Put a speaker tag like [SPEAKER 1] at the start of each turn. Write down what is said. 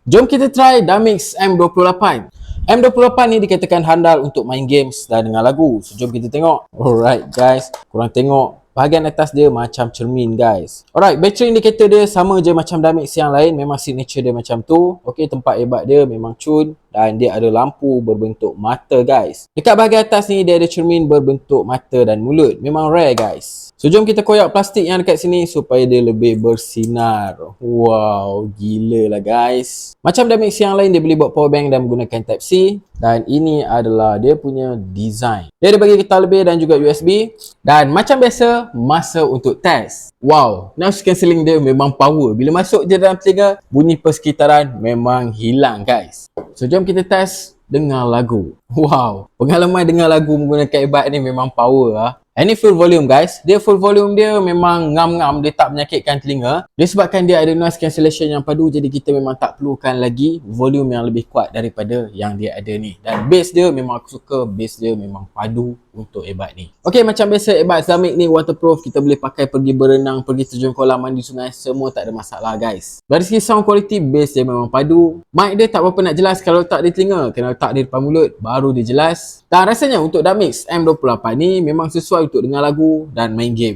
[SPEAKER 1] Jom kita try Damix M28. M28 ni dikatakan handal untuk main games dan dengar lagu. So jom kita tengok. Alright guys, korang tengok bahagian atas dia macam cermin guys. Alright, battery indicator dia sama je macam Damix yang lain. Memang signature dia macam tu. Okay, tempat ebat dia memang cun. Dan dia ada lampu berbentuk mata guys. Dekat bahagian atas ni dia ada cermin berbentuk mata dan mulut. Memang rare guys. So jom kita koyak plastik yang dekat sini supaya dia lebih bersinar. Wow, gila lah guys. Macam Damix yang lain, dia boleh buat power bank dan menggunakan Type-C. Dan ini adalah dia punya design. Dia ada bagi getah lebih dan juga USB. Dan macam biasa, masa untuk test. Wow, noise cancelling dia memang power. Bila masuk je dalam telinga, bunyi persekitaran memang hilang guys. So jom kita test dengar lagu. Wow, pengalaman dengar lagu menggunakan earbud ni memang power lah. Ini full volume guys. Dia full volume dia memang ngam-ngam. Dia tak menyakitkan telinga. Disebabkan dia ada noise cancellation yang padu. Jadi kita memang tak perlukan lagi volume yang lebih kuat daripada yang dia ada ni. Dan bass dia memang aku suka. Bass dia memang padu untuk earbud ni. Ok, macam biasa earbud Damix ni waterproof. Kita boleh pakai pergi berenang, pergi terjun kolam, mandi sungai. Semua tak ada masalah guys. Dari segi sound quality, bass dia memang padu. Mic dia tak berapa nak jelas kalau letak di telinga. Kena letak di depan mulut baru dia jelas. Dan rasanya untuk Damix M28 ni memang sesuai untuk dengar lagu dan main game.